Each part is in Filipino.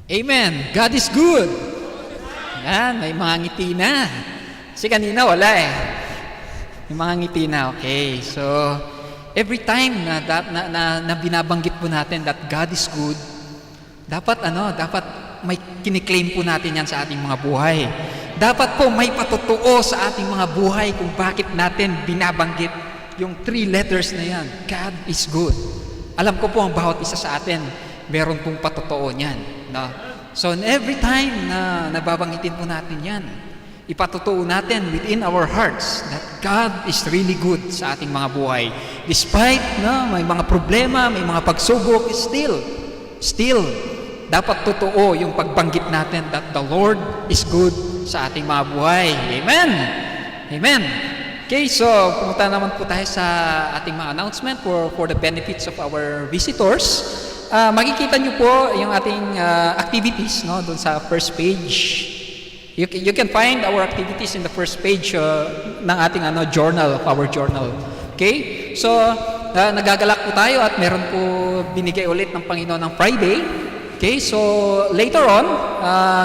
Amen. God is good. Yan, may mga ngiti na. Kasi kanina wala eh. May mga ngiti na. Okay, so every time na binabanggit po natin that God is good, dapat may kiniklaim po natin yan sa ating mga buhay. Dapat po may patotoo sa ating mga buhay kung bakit natin binabanggit yung 3 letters na yan. God is good. Alam ko po ang bawat isa sa atin, meron pong patotoo niyan. No? So every time na nababanggitin po natin yan, ipatotoo natin within our hearts that God is really good sa ating mga buhay. Despite may mga problema, may mga pagsubok, still, dapat totoo yung pagbanggit natin that the Lord is good sa ating mga buhay. Amen! Amen! Okay, so pumunta naman po tayo sa ating mga announcement for the benefits of our visitors. Makikita nyo po yung ating activities doon sa first page. You can find our activities in the first page ng ating journal, of our journal. Okay? So, nagagalak po tayo at meron po binigay ulit ng Panginoon ng Friday. Okay? So, later on,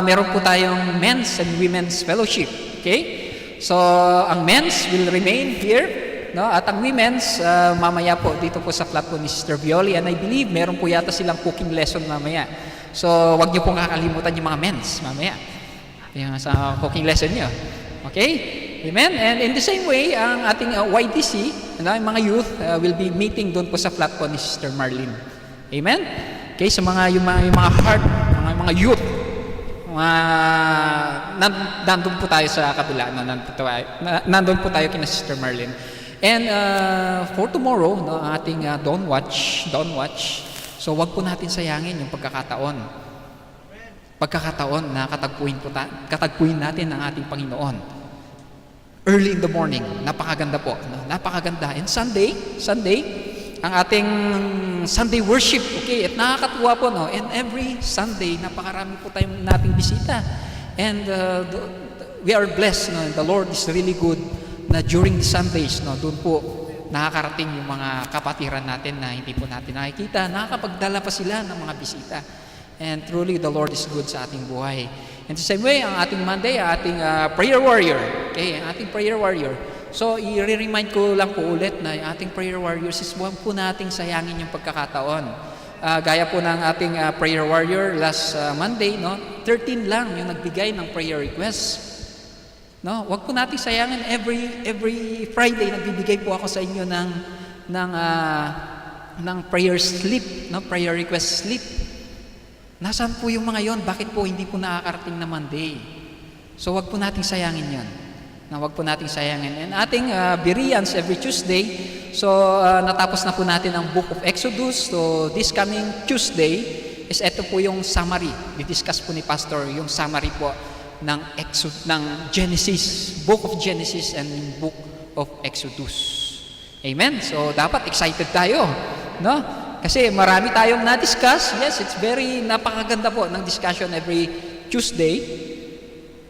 meron po tayong men's and women's fellowship. Okay? So, ang men's will remain here. No? At ang women's, mamaya po dito po sa flat po ni Sister Violi, and I believe meron po yata silang cooking lesson mamaya. So, wag niyo pong kakalimutan yung mga men's mamaya. Yung sa cooking lesson niyo. Okay? Amen? And in the same way, ang ating YDC, yung mga youth, will be meeting doon po sa flat po ni Sister Marlene. Amen? Okay, sa yung mga heart, mga youth, nandun po tayo sa kabila, nandun po tayo kina Sister Marlene. And for tomorrow, ang ating Dawn Watch, so wag po natin sayangin yung pagkakataon na katagpuin natin ang ating Panginoon. Early in the morning, napakaganda po. Napakaganda. And Sunday, ang ating Sunday worship, okay, at nakakatuwa po, and every Sunday, napakarami po tayong nating bisita. And we are blessed, the Lord is really good, na during the Sundays, doon po nakakarating yung mga kapatiran natin na hindi po natin nakikita, nakakapagdala pa sila ng mga bisita. And truly, the Lord is good sa ating buhay. And the same way, ang ating Monday, ating prayer warrior. Okay, ang ating prayer warrior. So, i-remind ko lang po ulit na yung ating prayer warriors is huwag po nating sayangin yung pagkakataon. Gaya po ng ating prayer warrior last Monday, 13 lang yung nagbigay ng prayer request. Huwag po nating sayangin. Every Friday, nagbibigay po ako sa inyo ng prayer slip, prayer request slip. Nasaan po yung mga yon? Bakit po hindi po nakakarating na Monday? So, wag po nating sayangin yan. Wag po nating sayangin. And ating Bereans every Tuesday, so natapos na po natin ang Book of Exodus. So, this coming Tuesday is ito po yung summary. Didiscuss po ni Pastor yung summary po ng Genesis, Book of Genesis and Book of Exodus. Amen? So, dapat excited tayo. Kasi marami tayong na-discuss. Yes, it's napakaganda po ng discussion every Tuesday.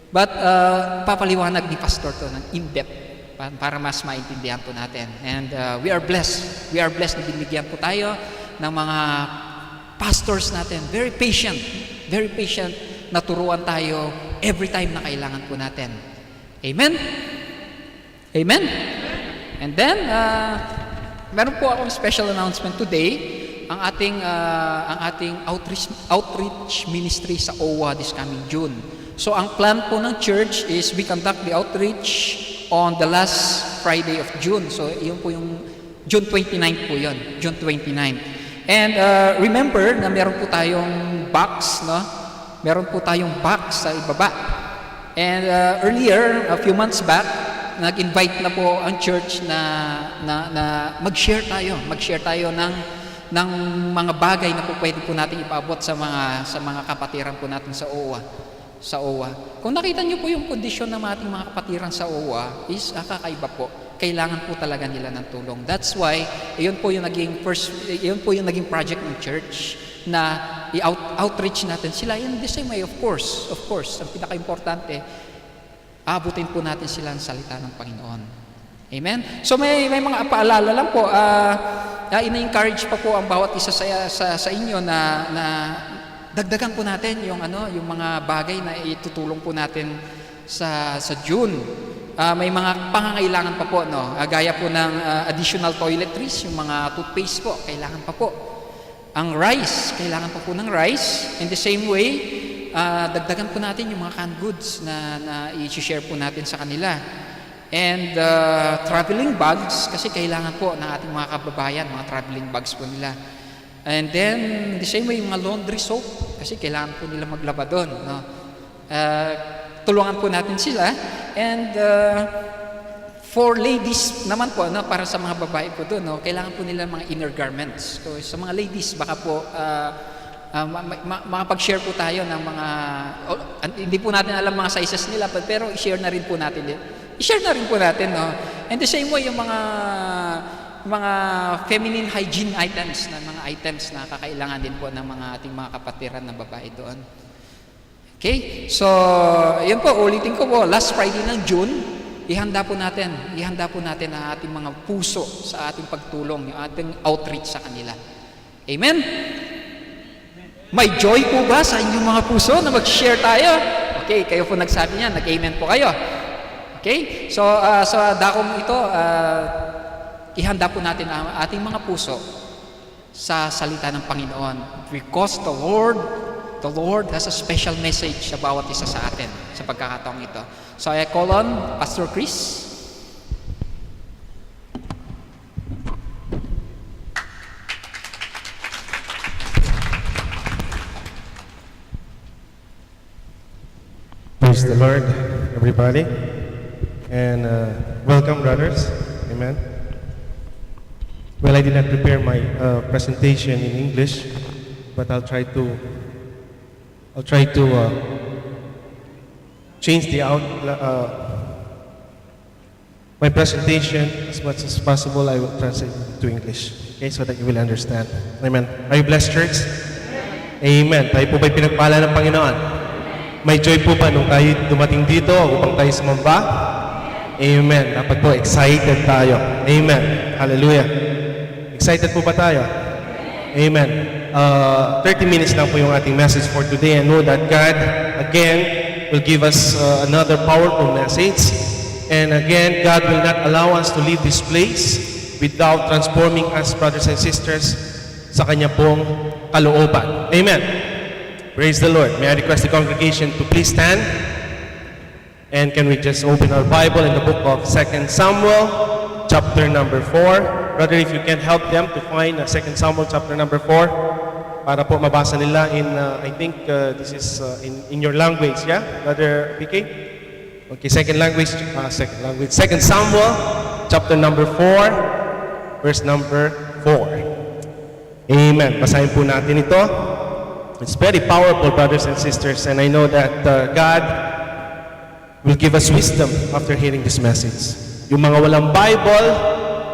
But papaliwanag ni Pastor to ng in-depth para mas maintindihan po natin. And we are blessed. We are blessed na binigyan po tayo ng mga pastors natin. Very patient na turuan tayo every time na kailangan po natin. Amen? Amen? And then, meron po akong special announcement today. Ang ating outreach ministry sa OWA this coming June. So ang plan po ng church is we conduct the outreach on the last Friday of June. So yun po yung June 29 po yun. June 29. And remember na meron po tayong box, Meron po tayong box sa ibaba. And earlier, a few months back, nag-invite na po ang church na mag-share tayo ng mga bagay na po pwede po natin ipaabot sa mga kapatiran po natin sa OWA. Kung nakita niyo po yung kondisyon ng ating mga kapatiran sa OWA is kakaiba po. Kailangan po talaga nila ng tulong. That's why iyon po yung naging project ng church na i-outreach natin sila in the same way, of course, ang pinaka-importante, abutin po natin sila ang salita ng Panginoon. Amen? So may mga paalala lang po, ina-encourage pa po ang bawat isa sa inyo na dagdagan po natin yung yung mga bagay na itutulong po natin sa June. May mga pangangailangan pa po, no? Gaya po ng additional toiletries, yung mga toothpaste po, kailangan pa po. Ang rice, kailangan pa po ng rice. In the same way, dagdagan po natin yung mga canned goods na i-share po natin sa kanila. And traveling bags, kasi kailangan po ng ating mga kababayan, mga traveling bags po nila. And then, the same way, yung mga laundry soap, kasi kailangan po nila maglaba doon. No? Tulungan po natin sila. And for ladies naman po, no, para sa mga babae po doon, no, kailangan po nila mga inner garments. So, sa mga ladies, baka po makapag-share po tayo ng mga, hindi po natin alam mga sizes nila, pero i-share na rin po natin. I-share na rin po natin. No? And the same way, yung mga feminine hygiene items, na mga items na kakailangan din po ng mga ating mga kapatiran na babae doon. Okay? So, yun po, ulitin ko po, last Friday ng June, ihanda po natin ang ating mga puso sa ating pagtulong, yung ating outreach sa kanila. Amen? May joy po ba sa inyong mga puso na mag-share tayo? Okay, kayo po nagsabi niya, nag-amen po kayo. Okay? So, sa dakong ito, ihanda po natin ang ating mga puso sa salita ng Panginoon. Because the Lord has a special message sa bawat isa sa atin sa pagkakataong ito. So I call on Pastor Chris. Praise the Lord, everybody. And welcome, brothers. Amen. Well, I did not prepare my presentation in English, but I'll try to change my presentation as much as possible. I will translate it to English, okay, so that you will understand. Amen. Are you blessed, church? Amen. Tayo po ba'y pinagpala ng Panginoon? May joy po ba nung tayo dumating dito upang tayo sumamba? Amen. Dapat po excited tayo. Amen. Hallelujah. Excited po ba tayo? Amen. 30 minutes lang po yung ating message for today. I know that God, again, will give us another powerful message. And again, God will not allow us to leave this place without transforming us, brothers and sisters, sa Kanya pong kalooban. Amen. Praise the Lord. May I request the congregation to please stand? And can we just open our Bible in the book of 2 Samuel, chapter number 4. Brother, if you can help them to find 2 Samuel chapter number 4 para po mabasa nila in, I think this is in your language, yeah? Brother PK? Okay, second language. 2 Samuel chapter number 4, verse number 4. Amen. Basahin po natin ito. It's very powerful, brothers and sisters, and I know that God will give us wisdom after hearing this message. Yung mga walang Bible,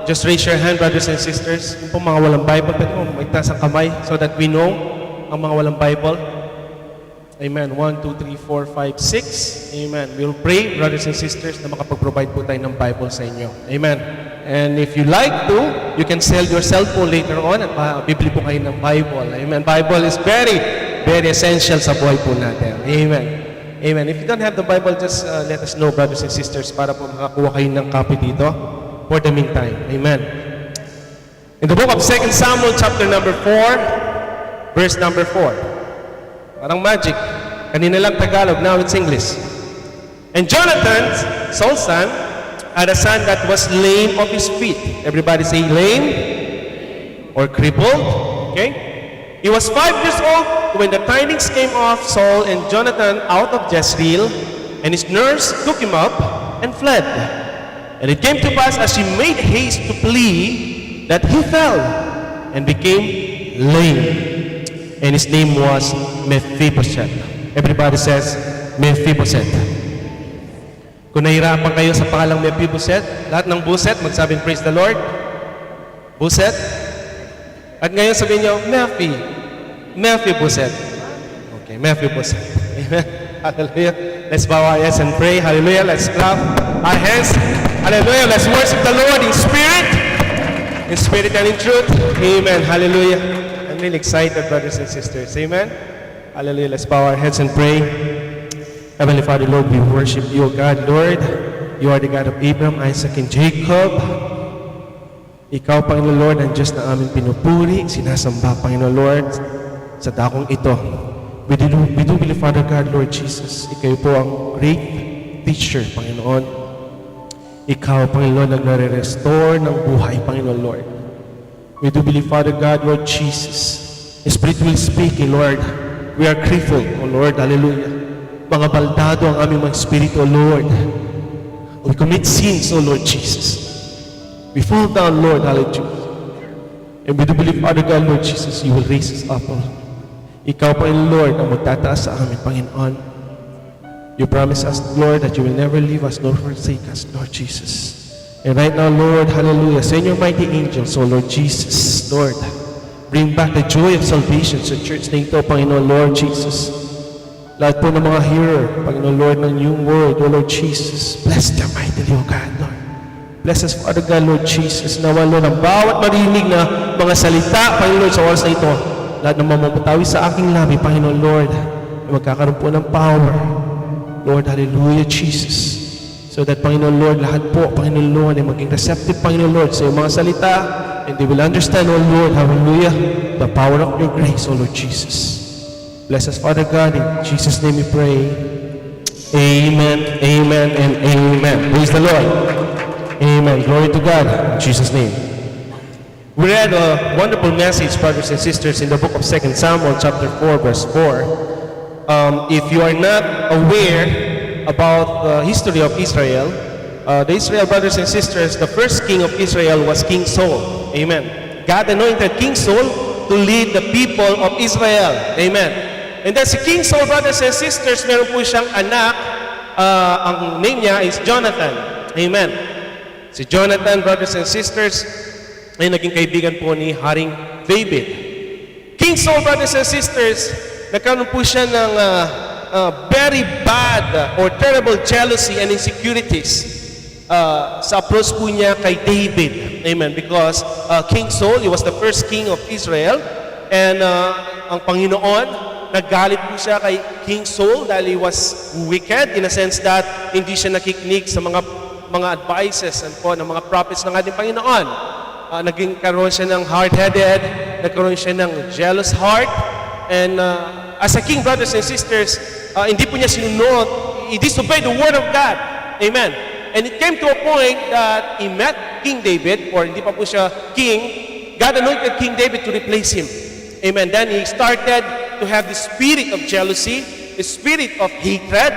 just raise your hand, brothers and sisters. Yung po mga walang Bible, pwede mo magtaas ang kamay so that we know ang mga walang Bible. Amen. 1, 2, 3, 4, 5, 6. Amen. We'll pray, brothers and sisters, na makapag-provide po tayo ng Bible sa inyo. Amen. And if you like to, you can sell your cell phone later on at bibili po kayo ng Bible. Amen. Bible is very, very essential sa buhay po natin. Amen. Amen. If you don't have the Bible, just let us know, brothers and sisters, para po makakuha kayo ng copy dito for the meantime. Amen. In the book of 2 Samuel chapter number 4, verse number 4. Parang magic. Kanina lang Tagalog, now it's English. And Jonathan, Saul's son, had a son that was lame of his feet. Everybody say lame or crippled. Okay? He was 5 years old when the tidings came of Saul and Jonathan out of Jezreel, and his nurse took him up and fled. And it came to pass as he made haste to flee that he fell and became lame. And his name was Mephibosheth. Everybody says Mephibosheth. Kung nahirapan kayo sa pangalang Mephibosheth, lahat ng buset, magsabing praise the Lord. Buset. At ngayon sabihin nyo, Mephibosheth. Okay, Mephibosheth. Amen. Hallelujah. Let's bow our heads and pray. Hallelujah. Let's clap our hands. Hallelujah. Let's worship the Lord in spirit and in truth. Amen. Hallelujah. I'm really excited, brothers and sisters. Amen. Hallelujah. Let's bow our heads and pray. Heavenly Father, Lord, we worship you, O God. Lord, you are the God of Abraham, Isaac, and Jacob. Ikaw, Panginoon Lord, ang Diyos na aming pinupuri, sinasamba, Panginoon Lord, sa dakong ito. We do believe, Father God, Lord Jesus, ikaw po ang great teacher, Panginoon. Ikaw, Panginoon, nagre-restore ng buhay, Panginoon Lord. We do believe, Father God, Lord Jesus, spiritually speaking, Lord, we are crippled, O Lord, hallelujah. Mga baldado ang aming mga spirito, O Lord. We commit sins, O Lord Jesus. We fall down, Lord, hallelujah. And we do believe, Father God, Lord Jesus, you will raise us up, O Ikaw, Panginoon Lord, ang magtataas sa amin, Panginoon. You promise us, Lord, that you will never leave us nor forsake us, Lord Jesus. And right now, Lord, hallelujah, send your mighty angels, O Lord Jesus, Lord. Bring back the joy of salvation sa church na ito, Panginoon Lord Jesus. Lahat po ng mga hearer, Panginoon Lord, ng iyong word, O Lord Jesus. Bless them mightily, O God, Lord. Bless us, Father God, Lord Jesus. Nawa, Lord, ang bawat marinig na mga salita, Panginoon Lord, sa oras na ito. Lahat ng mamamutawi sa aking labi, Panginoon Lord, ay magkakaroon po ng power. Lord, hallelujah, Jesus. So that, Panginoon Lord, lahat po, Panginoon Lord, ay maging receptive, Panginoon Lord, sa iyong mga salita. And they will understand, O Lord, hallelujah, the power of your grace, O Lord Jesus. Bless us, Father God. In Jesus' name we pray. Amen, amen, and amen. Praise the Lord. Amen. Glory to God. In Jesus' name. We read a wonderful message, brothers and sisters, in the book of 2 Samuel, chapter 4, verse 4. If you are not aware about the history of Israel, the Israel brothers and sisters, the first king of Israel was King Saul. Amen. God anointed King Saul to lead the people of Israel. Amen. And then si King Saul, brothers and sisters, meron po siyang anak. Ang name niya is Jonathan. Amen. Si Jonathan, brothers and sisters, ay naging kaibigan po ni Haring David. King Saul, brothers and sisters, nagkaroon po siya ng very bad or terrible jealousy and insecurities sa approach po niya kay David. Amen. Because King Saul, he was the first king of Israel. And ang Panginoon, naggalit po siya kay King Saul dahil he was wicked in a sense that hindi siya nakikinig sa mga advices and po ng mga prophets ng ating Panginoon. Naging karoon siya ng hard-headed, nagkaroon siya ng jealous heart. And as a king, brothers and sisters, hindi po niya sinunod, he disobeyed the word of God. Amen. And it came to a point that he met King David, or hindi pa po siya king. God anointed King David to replace him. Amen. Then he started to have the spirit of jealousy, the spirit of hatred.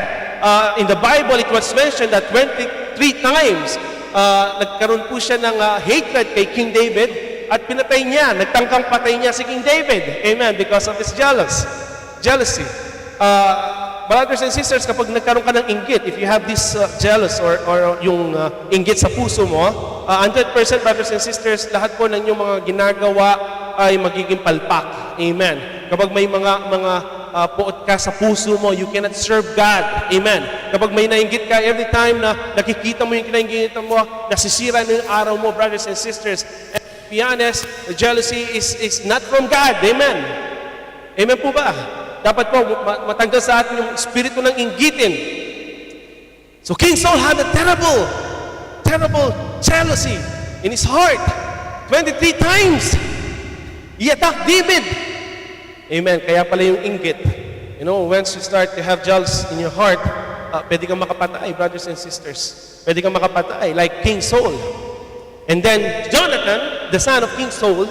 In the Bible, it was mentioned that 23 times nagkaroon po siya ng hatred kay King David at pinatay niya, nagtangkang patay niya si King David. Amen. Because of his jealousy. Brothers and sisters, kapag nagkaroon ka ng inggit, if you have this jealous or yung inggit sa puso mo, 100% brothers and sisters, lahat po ng inyong mga ginagawa ay magiging palpak. Amen. Kapag may mga puot ka sa puso mo, you cannot serve God. Amen. Kapag may nainggit ka, every time na nakikita mo yung kinainggitan mo, nasisira na yung araw mo, brothers and sisters. And to be honest, the jealousy is not from God. Amen. Amen po ba? Dapat po matanggal sa atin yung espiritu ng inggitin. So King Saul had a terrible jealousy in his heart. 23 times he attacked David. Amen. Kaya pala yung inggit. You know, once you start to have jealous in your heart, pwede kang makapatay, brothers and sisters. Pwede kang makapatay, like King Saul. And then Jonathan, the son of King Saul,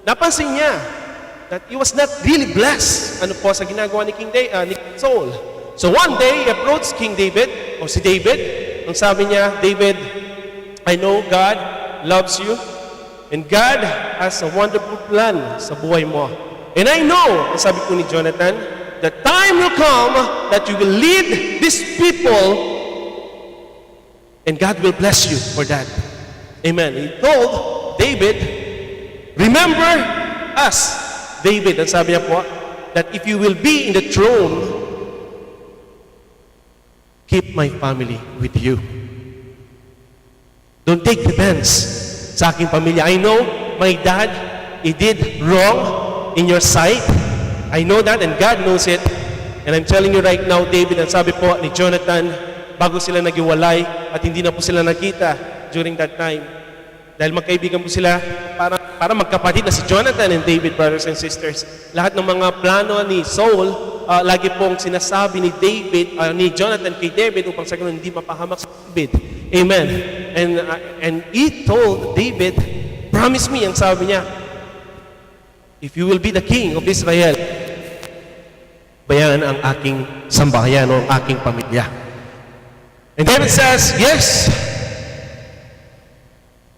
napansin niya that he was not really blessed ano po sa ginagawa ni King Saul. So one day, he approached King David, o si David. Ang sabi niya, David, I know God loves you, and God has a wonderful plan sa buhay mo. And I know, ang sabi po ni Jonathan, the time will come that you will lead these people, and God will bless you for that. Amen. He told David, remember us. David, ang sabi niya po, that if you will be in the throne, keep my family with you. Don't take revenge sa aking pamilya. I know my dad, he did wrong in your sight, I know that and God knows it. And I'm telling you right now, David, ang sabi po ni Jonathan, bago sila nagiwalay at hindi na po sila nakita during that time. Dahil magkaibigan po sila, para magkapatid na si Jonathan and David, brothers and sisters. Lahat ng mga plano ni Saul, lagi pong sinasabi ni David, ni Jonathan kay David upang sa ganun hindi mapahamak si David. Amen. And he told David, promise me, ang sabi niya, if you will be the king of Israel, bayan ang aking sambahayan o ang aking pamilya. And David says, yes,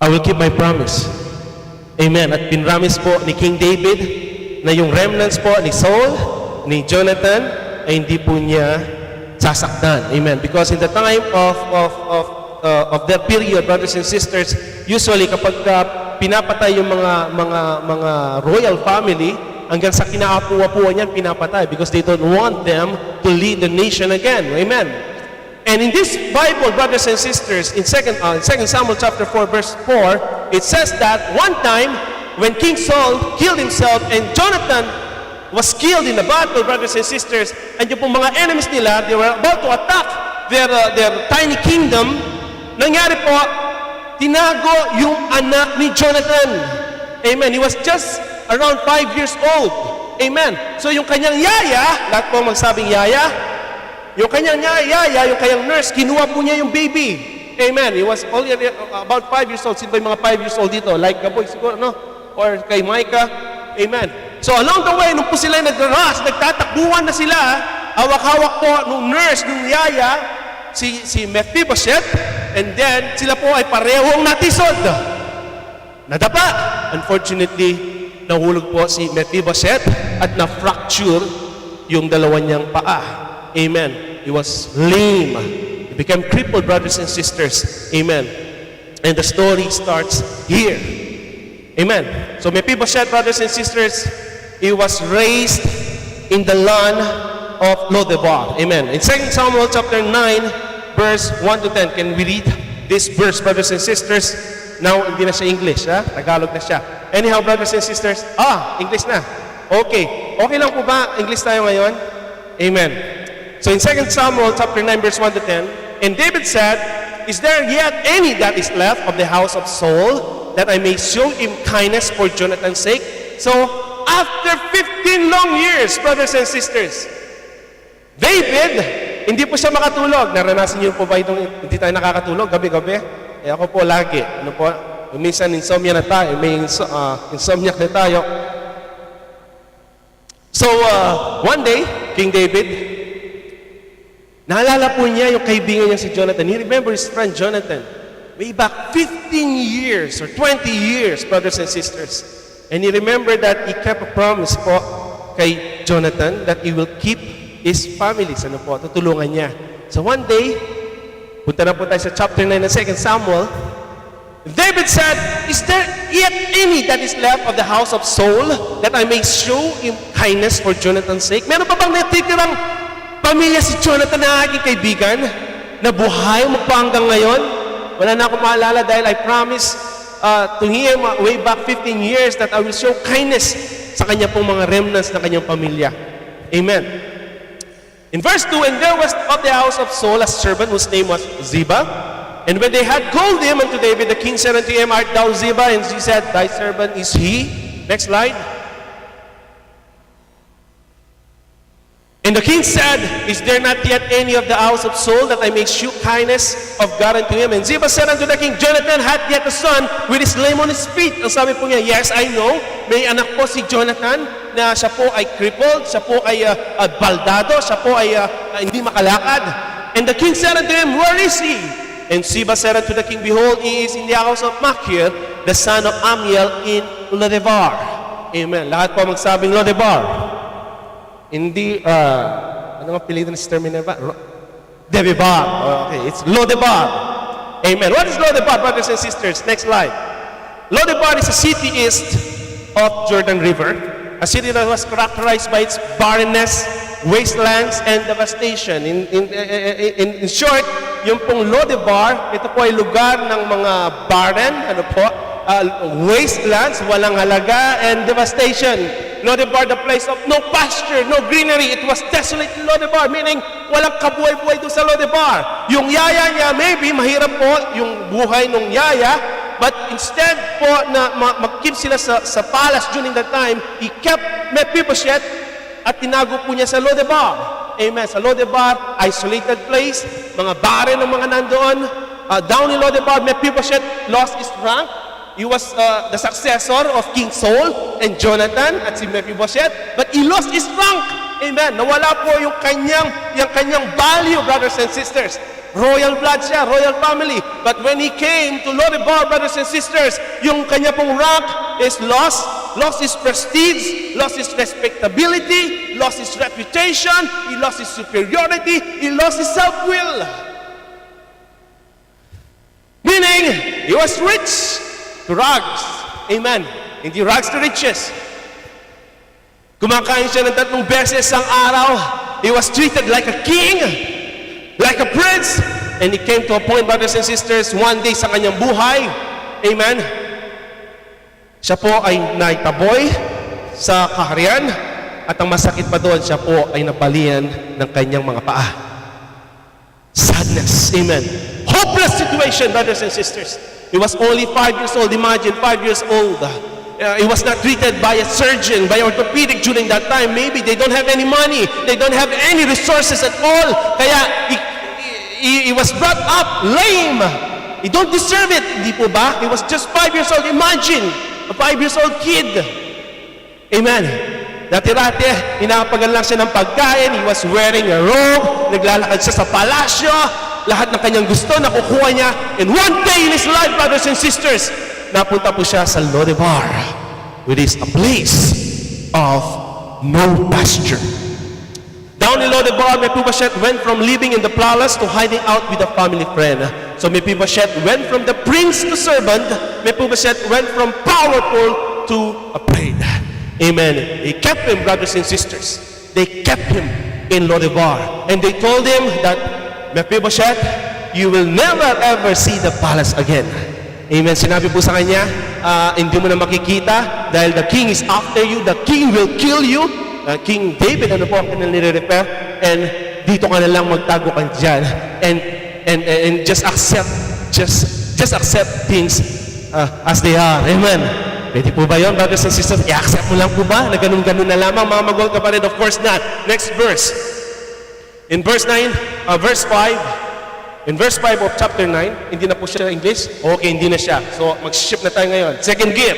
I will keep my promise. Amen. At pinramis po ni King David na yung remnants po ni Saul, ni Jonathan, ay hindi po niya sasaktan. Amen. Because in the time of that period, brothers and sisters, usually kapag pinapatay yung mga royal family, hanggang sa kinaapuwa-puwa niyan pinapatay because they don't want them to lead the nation again. Amen. And in this Bible, brothers and sisters, in 2 Samuel chapter 4, verse 4, it says that one time when King Saul killed himself and Jonathan was killed in the battle, brothers and sisters, and yung pong mga enemies nila, they were about to attack their tiny kingdom, nangyari po, tinago yung anak ni Jonathan. Amen. He was just around 5 years old. Amen. So yung kanyang yaya, lahat po magsabing yaya, yung kanyang yaya, yung kanyang nurse, kinuha po niya yung baby. Amen. He was only about 5 years old. Sino ba yung mga 5 years old dito? Like Gaboy siguro, no? Or kay Micah. Amen. So along the way, nung po sila nag-rush, nagtatakbuhan na sila, hawak-hawak po nung nurse, nung yaya, si Mephibosheth, and then sila po ay parehong natisod. Nadapa. Unfortunately, nahulog po si Mephibosheth at na-fracture yung dalawa niyang paa. Amen. He was lame. He became crippled, brothers and sisters. Amen. And the story starts here. Amen. So Mephibosheth, brothers and sisters, he was raised in the land of Lodebar. Amen. In 2 Samuel chapter 9, verse 1 to 10, can we read this verse, brothers and sisters? Now, hindi na siya English, ha? Tagalog na siya. Anyhow, brothers and sisters, English na. Okay. Okay lang po ba? English tayo ngayon? Amen. So in 2 Samuel chapter 9, verse 1 to 10, and David said, is there yet any that is left of the house of Saul, that I may show him kindness for Jonathan's sake? So, after 15 long years, brothers and sisters, David, hindi po siya makatulog. Naranasan niyo po ba itong hindi tayo nakakatulog gabi-gabi? Ako po lagi. Ano po? Minsan insomnia na tayo. May insomnia na tayo. So, one day, King David, naalala po niya yung kaibigan niya si Jonathan. He remembered his friend Jonathan. Way back 15 years or 20 years, brothers and sisters. And he remembered that he kept a promise po kay Jonathan that he will keep his families. Ano po, tutulungan niya. So one day, punta na po tayo sa chapter 9 ng 2 Samuel. David said, is there yet any that is left of the house of Saul that I may show him kindness for Jonathan's sake? Meron pa bang natitirang pamilya si Jonathan na aking kaibigan na buhay mo pa hanggang ngayon? Wala na akong maalala dahil I promised to him way back 15 years that I will show kindness sa kanya pong mga remnants na kanyang pamilya. Amen. In verse 2, and there was of the house of Saul a servant whose name was Ziba. And when they had called him unto David, the king said unto him, art thou Ziba? And he said, thy servant is he. Next slide. And the king said, is there not yet any of the house of Saul that I may shew kindness of God unto him? And Ziba said unto the king, Jonathan hath yet a son with his lame on his feet. Ang sabi po niya, yes, I know. May anak po si Jonathan na siya po ay crippled, siya po ay baldado, siya po ay hindi makalakad. And the king said unto him, where is he? And Ziba said unto the king, behold, he is in the house of Machir, the son of Amiel in Lodebar. Amen. Lahat po magsabing Lodebar. Hindi, ano nga pilitin ng Sister Minerva? Debibar. Okay, it's Lodebar. Amen. What is Lodebar, brothers and sisters? Next slide. Lodebar is a city east of Jordan River, a city that was characterized by its barrenness, wastelands, and devastation. In short, yung pong Lodebar, ito po ay lugar ng mga barren, wastelands, walang halaga, and devastation. Lodebar, the place of no pasture, no greenery. It was desolate in Lodebar, meaning walang kabuhay-buhay doon sa Lodebar. Yung yaya niya, maybe mahirap po yung buhay ng yaya, but instead po na mag-keep sila sa palace during that time, he kept Mephibosheth at tinago po niya sa Lodebar. Amen. Sa Lodebar, isolated place, mga bare ng mga nandoon. Down in Lodebar, Mephibosheth lost his rank. He was the successor of King Saul and Jonathan at si Mephibosheth, but he lost his rank. Amen. Nawala po yung kanyang value, brothers and sisters. Royal blood siya, royal family. But when he came to Lodebar, brothers and sisters, yung kanya pong rank is lost his prestige, lost his respectability, lost his reputation, he lost his superiority, he lost his self-will. Meaning, he was rich to rags. Amen. Hindi rags to riches. Kumakain siya ng 3 beses ang araw. He was treated like a king, like a prince. And it came to a point, brothers and sisters, one day sa kanyang buhay, amen, siya po ay naitaboy sa kaharian, at ang masakit pa doon, siya po ay nabalian ng kanyang mga paa. Sadness, amen. Hopeless situation, brothers and sisters. He was only 5 years old. Imagine, 5 years old. He was not treated by a surgeon, by orthopedic during that time. Maybe they don't have any money. They don't have any resources at all. Kaya he was brought up lame. He don't deserve it. Hindi po ba? He was just 5 years old. Imagine, a 5 years old kid. Amen. Dati-dati, inapagan lang siya ng pagkain. He was wearing a robe. Naglalakad siya sa palasyo. Lahat ng kanyang gusto, nakukuha niya. And one day in his life, brothers and sisters, napunta po siya sa Lodebar, which is a place of no pasture. Down in Lodebar, Mephibosheth went from living in the palace to hiding out with a family friend. So Mephibosheth went from the prince to servant. Mephibosheth went from powerful to afraid. Amen. They kept him, brothers and sisters. They kept him in Lodebar. And they told him that, Mephibosheth, you will never ever see the palace again. Amen. Sinabi po sa kanya, hindi mo na makikita dahil the king is after you. The king will kill you. King David, ano po ang nire-refer? And dito ka na lang magtago ka dyan. And just accept things as they are. Amen. Pwede po ba yun, brothers and sisters? I-accept mo lang po ba na ganun-ganun na lamang, mga magawal kapatid? Of course not. Next verse. In verse 5, in verse 5 of chapter 9, hindi na po siya English? Okay, hindi na siya. So, mag-shift na tayo ngayon. Second gear.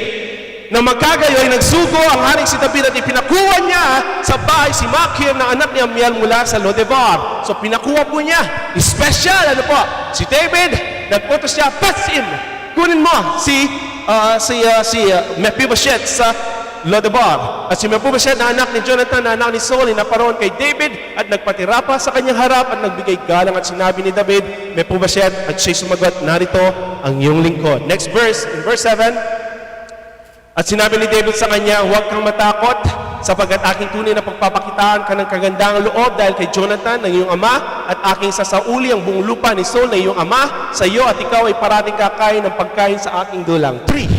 Na magkagayo ay nagsugo ang haring si David at ipinakuha niya sa bahay si Machir na anak ni Amiel mula sa Lodebar. So, pinakuha po niya. Special, ano po? Si David, nagpuntos siya, Pasim, kunin mo si Mephibosheth sa Lodebar. At si Mephibosheth na anak ni Jonathan, na anak ni Saul, naparoon kay David at nagpatira pa sa kanyang harap at nagbigay galang at sinabi ni David, Mephibosheth, at siya'y sumagot, narito ang iyong lingkod. Next verse, in verse 7, at sinabi ni David sa kanya, huwag kang matakot sapagkat aking tunay na pagpapakitaan ka ng kagandang loob dahil kay Jonathan ng iyong ama at aking sasauli ang buong lupa ni Saul na iyong ama sa iyo at ikaw ay parating kakain ng pagkain sa aking dulang. 3.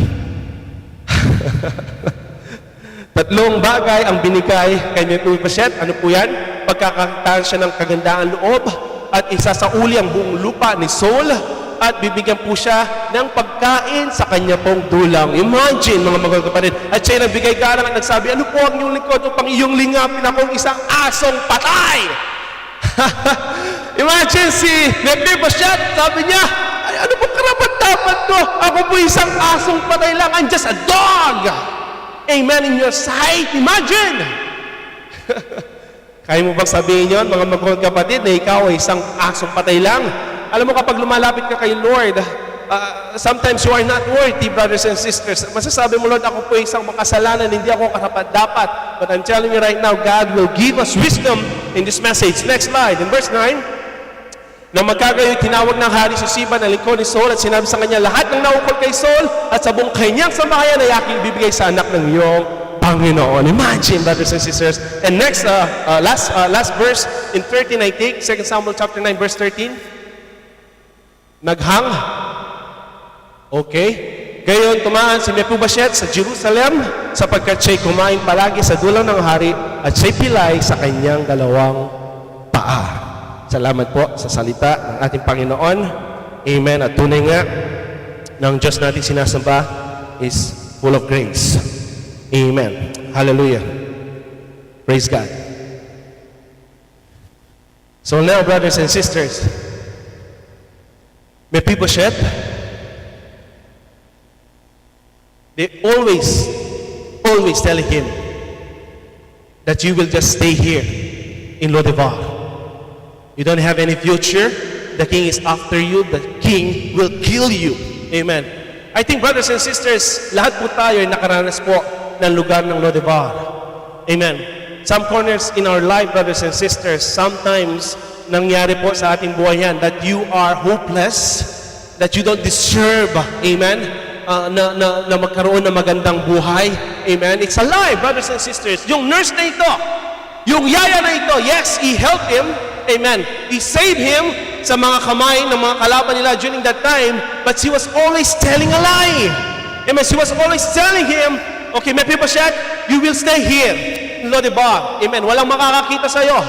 Tatlong bagay ang binigay kay Mephibosheth. Ano po yan? Pagkakakitaan siya ng kagandang loob at isasauli ang buong lupa ni Saul at bibigyan po siya ng pagkain sa kanya pong dulang. Imagine, mga magawal kapatid. At siya nagbigay galang at nagsabi, ano po ang iyong lingkod upang iyong lingapin akong isang asong patay? Imagine si Mephibosheth, sabi niya, ay, ano po karapat-dapat ko? Ako po isang asong patay lang. I'm just a dog. Amen in your sight. Imagine. Kaya mo bang sabihin yun, mga magawal kapatid, na ikaw ay isang asong patay lang? Alam mo, kapag lumalapit ka kay Lord, sometimes you are not worthy, brothers and sisters. Masasabi mo, Lord, ako po isang makasalanan, hindi ako karapat-dapat. But I'm telling you right now, God will give us wisdom in this message. Next slide. In verse 9, na magkagayoy, tinawag ng hari si Siba na lingkod ni Saul at sinabi sa kanya, lahat ng naukol kay Saul at sa buong kanyang sambahayan ay aking bibigay sa anak ng iyong Panginoon. Imagine, brothers and sisters. And next, last verse in 13, I take, 2 Samuel chapter 9, verse 13. Naghang. Okay. Gayon tumaan si Mephibosheth sa Jerusalem sapagkat siya'y kumain palagi sa dulang ng hari at siya'y pilay sa kanyang dalawang paa. Salamat po sa salita ng ating Panginoon. Amen. At tunay nga ng Diyos natin sinasamba is full of grace. Amen. Hallelujah. Praise God. So now, brothers and sisters, Mephibosheth, they always telling him that you will just stay here in Lodebar. You don't have any future. The king is after you. The king will kill you. Amen. I think, brothers and sisters, lahat po tayo ay nakaranas po ng lugar ng Lodebar. Amen. Some corners in our life, brothers and sisters, sometimes nangyari po sa ating buhay yan that you are hopeless, that you don't deserve, amen, na magkaroon ng magandang buhay. Amen. It's a lie, brothers and sisters. Yung nurse na ito, yung yaya na ito, yes, he helped him. Amen. He saved him sa mga kamay ng mga kalaban nila during that time, but she was always telling a lie. Amen. She was always telling him, okay, Mephibosheth, you will stay here in Lodebar. Amen. Walang makakakita sa iyo.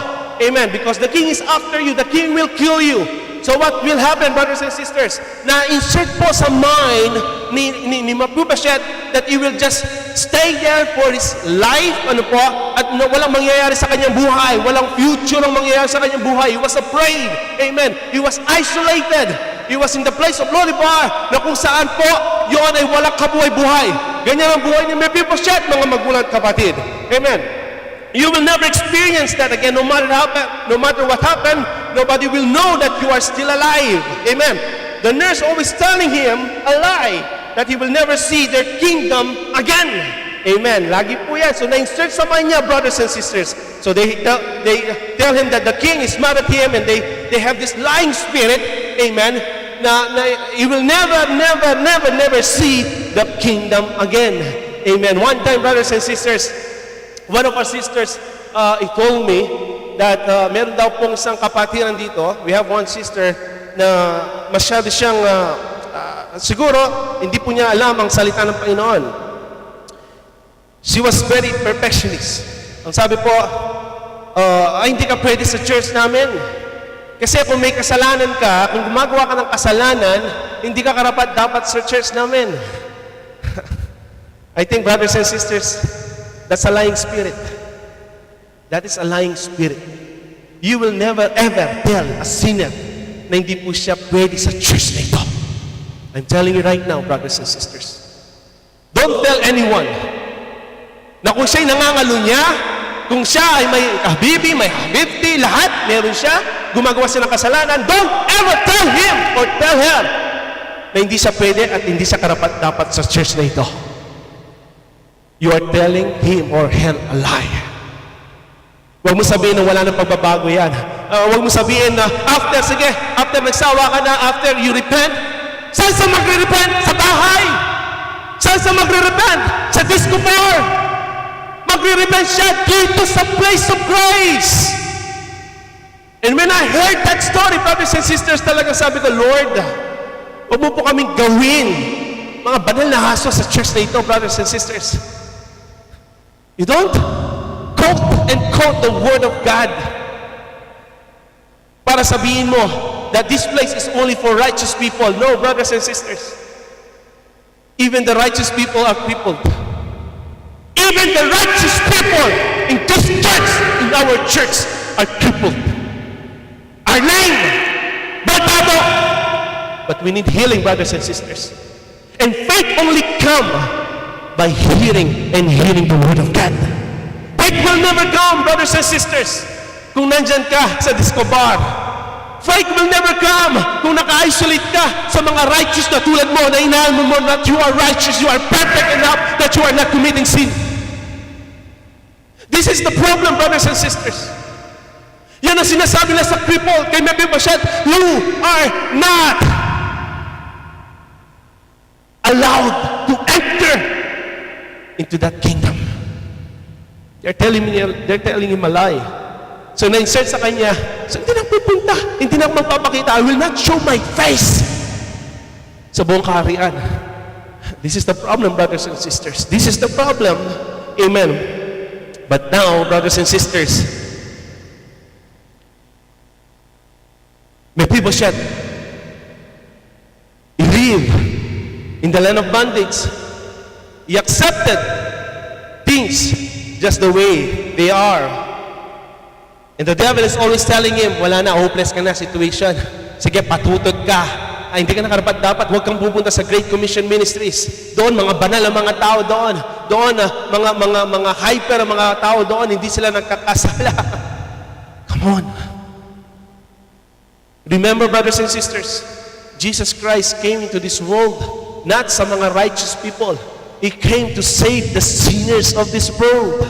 Amen. Because the king is after you. The king will kill you. So what will happen, brothers and sisters? Na-insert po sa mind ni Mephibosheth that he will just stay there for his life, at walang mangyayari sa kanyang buhay, walang future ang mangyayari sa kanyang buhay. He was afraid. Amen. He was isolated. He was in the place of Lodebar, na kung saan po, yun ay walang kabuhay-buhay. Ganyan ang buhay ni Mephibosheth, mga magulang kapatid. Amen. You will never experience that again, no matter what happened. Nobody will know that you are still alive. Amen. The nurse always telling him a lie, that he will never see their kingdom again. Amen. Lagi po yan. So na-insert sa mind niya, brothers and sisters. So they tell him that the king is mad at him, and they have this lying spirit. Amen. Na he will never see the kingdom again. Amen. One time, brothers and sisters, one of our sisters, he told me that meron daw pong isang kapatiran dito. We have one sister na masyado siyang, siguro, hindi po niya alam ang salita ng Panginoon. She was very perfectionist. Ang sabi po, hindi ka pwede sa church namin. Kasi kung may kasalanan ka, kung gumagawa ka ng kasalanan, hindi ka karapat-dapat sa church namin. I think, brothers and sisters, that's a lying spirit. That is a lying spirit. You will never ever tell a sinner na hindi po siya pwede sa church na ito. I'm telling you right now, brothers and sisters. Don't tell anyone na kung siya'y nangangalunya, kung siya ay may habibi, may habibti, lahat, meron siya, gumagawa siya ng kasalanan, don't ever tell him or tell her na hindi siya pwede at hindi siya karapat-dapat sa church na ito. You are telling him or her a lie. Huwag mo sabihin na wala nang pagbabago yan. Huwag mo sabihin na after nagsawa ka na, after you repent, saan sa magre-repent? Sa bahay. Saan sa magre-repent? Sa disco bar. Magre-repent siya dito sa place of grace. And when I heard that story, brothers and sisters, talaga sabi ko, Lord, huwag mo po kaming gawin mga banal na haso sa church na ito, brothers and sisters. You don't quote the word of God para sabihin mo that this place is only for righteous people. No, brothers and sisters. Even the righteous people are crippled. Even the righteous people in this church, in our church, are crippled. Are lame. Batado. But we need healing, brothers and sisters. And faith only come by hearing and hearing the word of God. Faith will never come, brothers and sisters, kung nandyan ka sa disco bar. Faith will never come kung naka-isolate ka sa mga righteous na tulad mo, na inaal mo that you are righteous, you are perfect enough, that you are not committing sin. This is the problem, brothers and sisters. Yan ang sinasabi na sa cripple kay Mephibosheth, you are not allowed to enter into that kingdom. They're telling him a lie. So na-insert sa kanya, so hindi na pupunta, hindi na magpapakita, I will not show my face sa buong kaharian. This is the problem, brothers and sisters. This is the problem. Amen. But now, brothers and sisters, Mephibosheth, he lived in the land of bondage. He accepted things just the way they are. And the devil is always telling him, wala na, hopeless ka na situation. Sige, patutod ka. Ay, hindi ka na karapat-dapat. Huwag kang pupunta sa Great Commission Ministries. Doon, mga banal ang mga tao doon. Doon, mga hyper ang mga tao doon. Hindi sila nagkakasala. Come on. Remember, brothers and sisters, Jesus Christ came into this world not sa mga righteous people. He came to save the sinners of this world.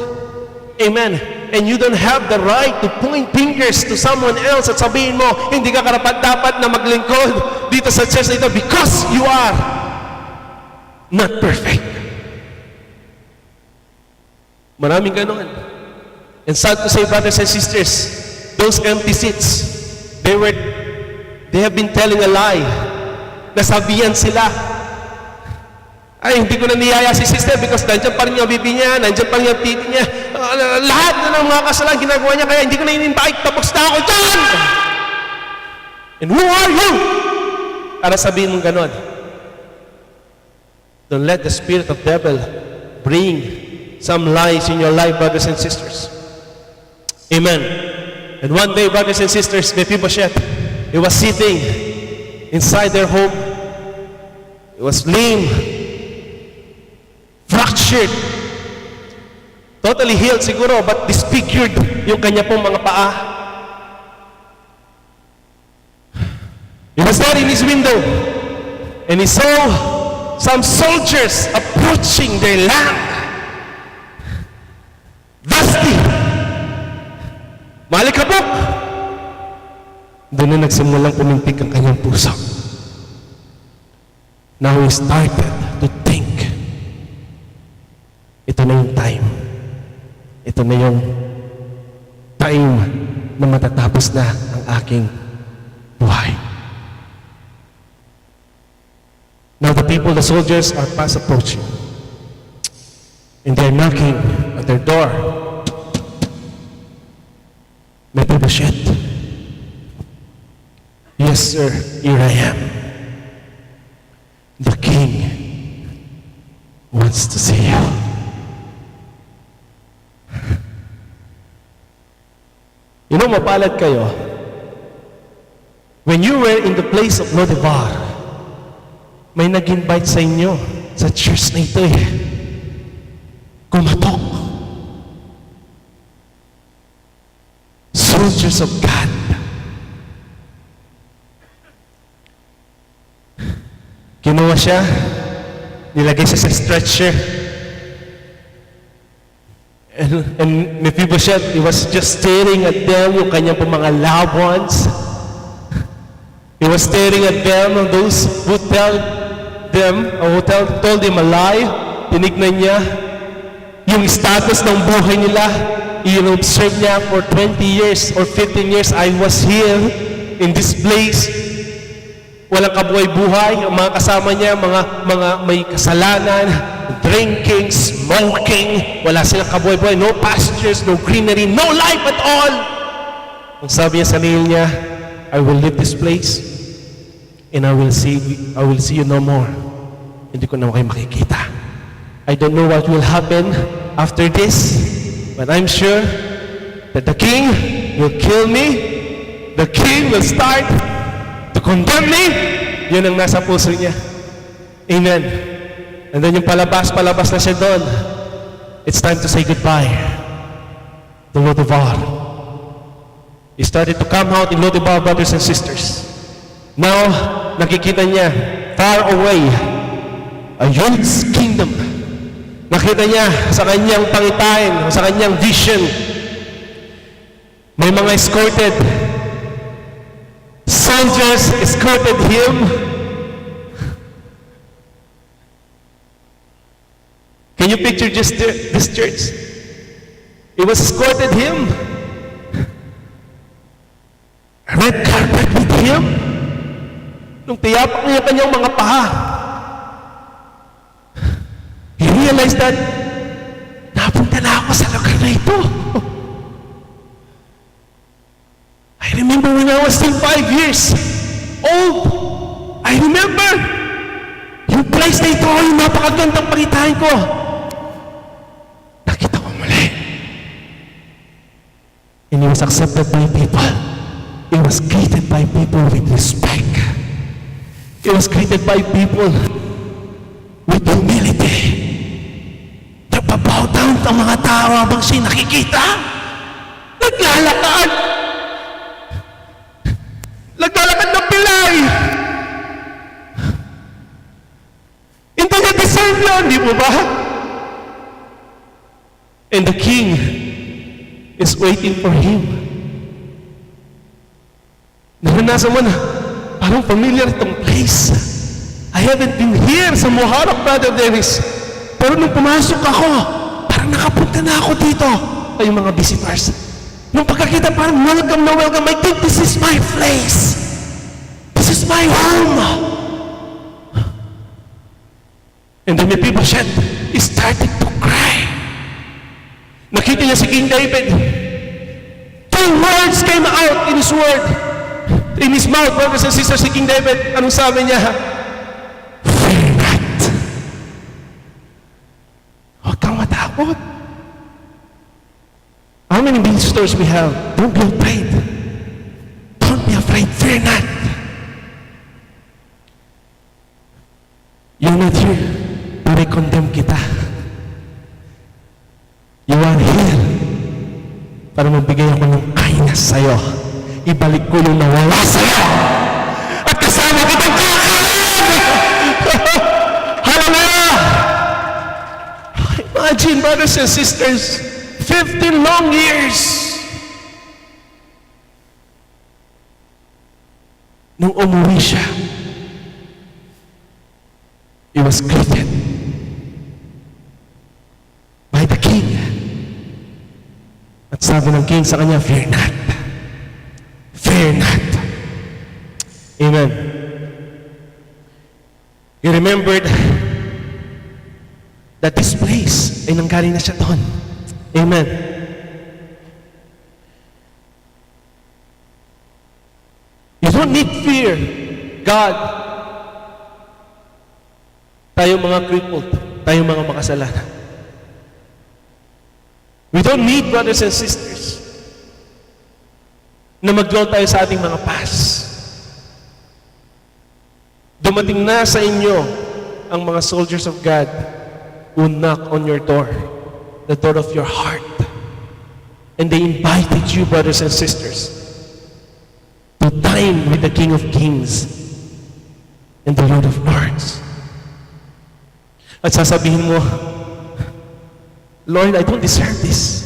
Amen. And you don't have the right to point fingers to someone else at sabihin mo, hindi ka karapat-dapat na maglingkod dito sa church na ito because you are not perfect. Maraming ganun. And sad to say, brothers and sisters, those empty seats, they have been telling a lie. Nasabihan sila. Ay, hindi ko na niyaya si sister because nandiyan pa rin yung bibi niya, nandiyan pa rin yung titi niya. Lahat na ng mga kasalanan ginagawa niya, kaya hindi ko na in-invite, tapos na ako dyan! And who are you? Para sabihin mong ganon. Don't let the spirit of devil bring some lies in your life, brothers and sisters. Amen. And one day, brothers and sisters, Mephibosheth, he was sitting inside their home. He was lame, fractured, totally healed siguro, but disfigured yung kanya pong mga paa. He was there in his window, and he saw some soldiers approaching their land. Dusty, malikabok. Doon na nagsimulang pumintig ang kanyang puso. Now he started to think, ito na yung time. Ito na yung time na matatapos na ang aking buhay. Now the people, the soldiers are fast approaching. And they're knocking at their door. Mephibosheth. Yes, sir, here I am. The king wants to see you. You know, mapalad kayo. When you were in the place of Lodebar, may nag-invite sa inyo sa church na ito eh. Kumatok. Soldiers of God. Kinuha siya, nilagay siya sa stretcher. And Mephibosheth, he was just staring at them, yung kanyang po mga loved ones. He was staring at them, those who told him a lie. Tinignan niya yung status ng buhay nila. I-observe niya for 20 years or 15 years, I was here in this place. Walang kabuhay-buhay. Ang mga kasama niya, mga may kasalanan, drinking, smoking. Wala silang kabuhay-buhay. No pastures, no greenery, no life at all. Ang sabi niya sa sarili niya, I will leave this place and I will see you no more. Hindi ko na kayo makikita. I don't know what will happen after this, but I'm sure that the king will kill me. The king will start to condemn me. Yun ang nasa puso niya. Amen. And then yung palabas na siya doon. It's time to say goodbye. The Lodebar. He started to come out in Lodebar, brothers and sisters. Now, nakikita niya, far away, a huge kingdom. Nakita niya sa kanyang pangitain, sa kanyang vision, may mga escorted. Soldiers escorted him. Can you picture just this church? It was escorted him. Red carpet with him. Nung tiyapak niya kanyang mga paha. realized that napunta na ako sa lugar na ito. I remember when I was still 5 years old. I remember yung place na ito, yung napakagandang pagitain ko. Nakita ko muli. And he was accepted by people. He was greeted by people with respect. He was greeted by people with humility. Nagpabow down ang mga tao habang siya nakikita. Naglalakad. Naglalakad ng pilay. Hindi niya deserve yun, di mo ba? And the king is waiting for him. Naranasan mo na, parang familiar itong place. I haven't been here sa Muharraq, Brother Dennis. Pero nung pumasok ako, parang nakapunta na ako dito. Ay, yung mga visitors. Nung pagkakita, parang welcome na welcome. I think this is my place. This is my home. And then Mephibosheth, he started to cry. Nakita niya si King David. 2 words came out in his word. In his mouth, brothers and sisters, si King David, anong sabi niya? Fear not. Huwag kang matakot. How many visitors we have? Don't be afraid. Don't be afraid. Fear not. You're not here para i-condemn kita. You are here para magbigay ako ng kindness sa'yo. Ibalik ko yung nawala sa'yo. At kasama kitang kakain! Hallelujah! Imagine, brothers and sisters, 15 long years. Nung umuwi siya, he was greeted by the king. At sabi ng king sa kanya, fear not. Fear not. Amen. He remembered that this place ay nanggaling na siya doon. Amen. You don't need fear God. Tayo mga crippled, tayo mga makasalanan. We don't need, brothers and sisters, na mag-dwell tayo sa ating mga past. Dumating na sa inyo ang mga soldiers of God who knock on your door, the door of your heart. And they invited you, brothers and sisters, to dine with the King of Kings and the Lord of Lords. At sasabihin mo, Lord, I don't deserve this.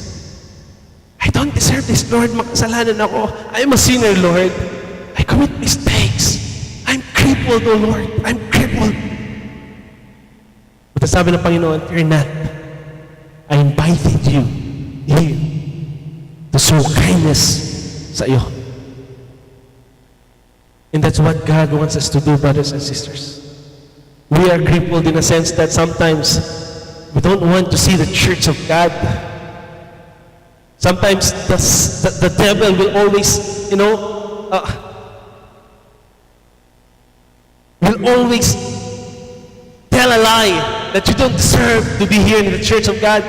I don't deserve this, Lord. Makasalanan ako. I'm a sinner, Lord. I commit mistakes. I'm crippled, oh Lord. I'm crippled. But sabi ng Panginoon, fear not. I invited you here to show kindness sa iyo. And that's what God wants us to do, brothers and sisters. We are crippled in a sense that sometimes we don't want to see the church of God. Sometimes the devil will always, will always tell a lie that you don't deserve to be here in the church of God.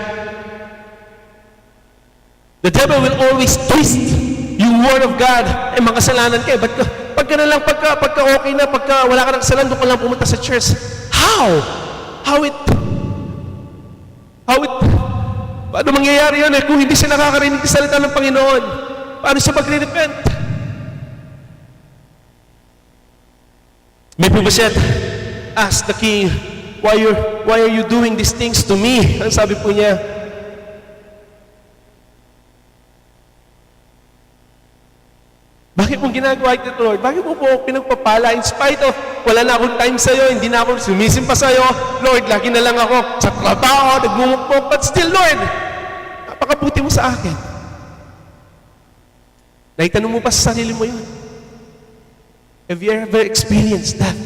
The devil will always twist yung word of God. Makasalanan kayo. Ba't pagka na lang, pagka okay na, pagka wala ka ng kasalanan, doon ka lang pumunta sa church. Paano mangyayari yun kung hindi siya nakakarinig ng salita ng Panginoon? Paano siya magre-repent? Mephibosheth asked the king, why are you doing these things to me? Ang sabi po niya, bakit mong ginagawa ito, Lord? Bakit mo po pinagpapala? In spite of, wala na akong time sa'yo, hindi na ako sumisimpa sa'yo, Lord, lagi na lang ako sa trabaho, nagmumukpok, but still, Lord, napakabuti mo sa akin. Naitanong mo pa sa sarili mo yun? Have you ever experienced that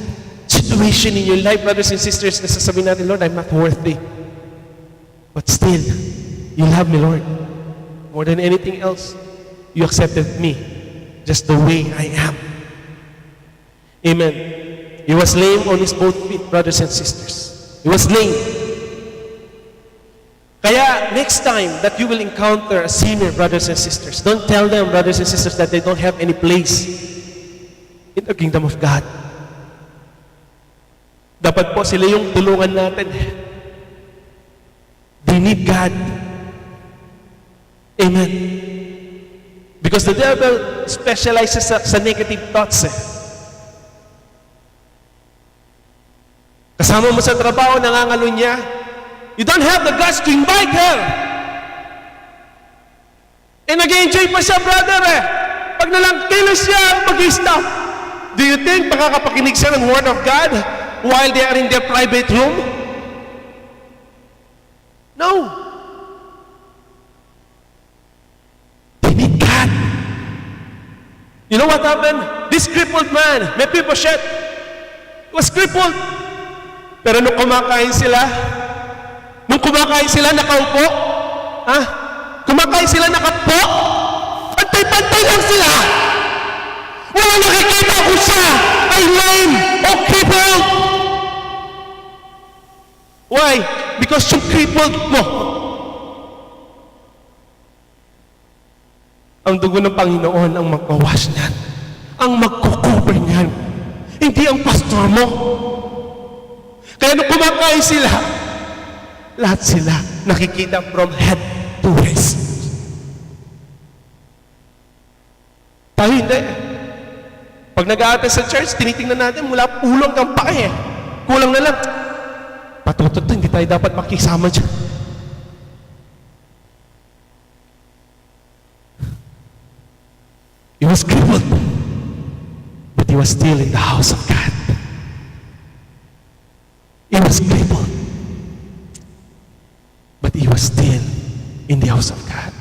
situation in your life, brothers and sisters, na sasabihin natin, Lord, I'm not worthy. But still, you love me, Lord. More than anything else, you accepted me just the way I am. Amen. He was lame on his both feet, brothers and sisters. He was lame. Kaya, next time that you will encounter a sinner, brothers and sisters, don't tell them, brothers and sisters, that they don't have any place in the kingdom of God. Dapat po sila yung tulungan natin. They need God. Amen. Because the devil specializes sa negative thoughts. Kasama mo sa trabaho, nangangalo niya. You don't have the guts to invite her. And nag-enjoy pa siya, brother Pag nalang kailan siya mag-stop. Do you think makakapakinig siya ng Word of God while they are in their private room? No. They need God. You know what happened? This crippled man, Mephibosheth, was crippled. Pero nung kumakain sila, nakaupo, kumakain sila nakaupo, pantay-pantay lang sila. Wala nakikita ko siya ay lame o crippled. Why? Because yung crippled mo, ang dugo ng Panginoon ang magwawash niyan, ang magkukover niyan, hindi ang pastor mo. Kaya nung kumakain sila, lahat sila nakikita from head to waist. Tayo hindi. Pag nag-aaten sa church, tinitingnan natin mula ulo hanggang paa Kulang na lang. Patutot to, hindi tayo dapat makisama dyan. He was crippled, but he was still in the house of God. He was crippled, but he was still in the house of God.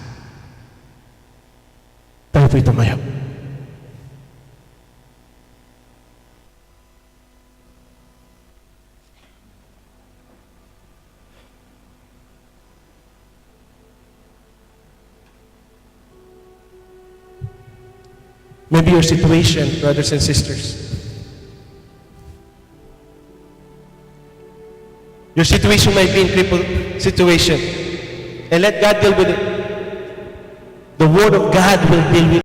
Tayo po'y tumayo. Maybe your situation, brothers and sisters. Your situation might be in crippled situation. And let God deal with it. The Word of God will deal with it.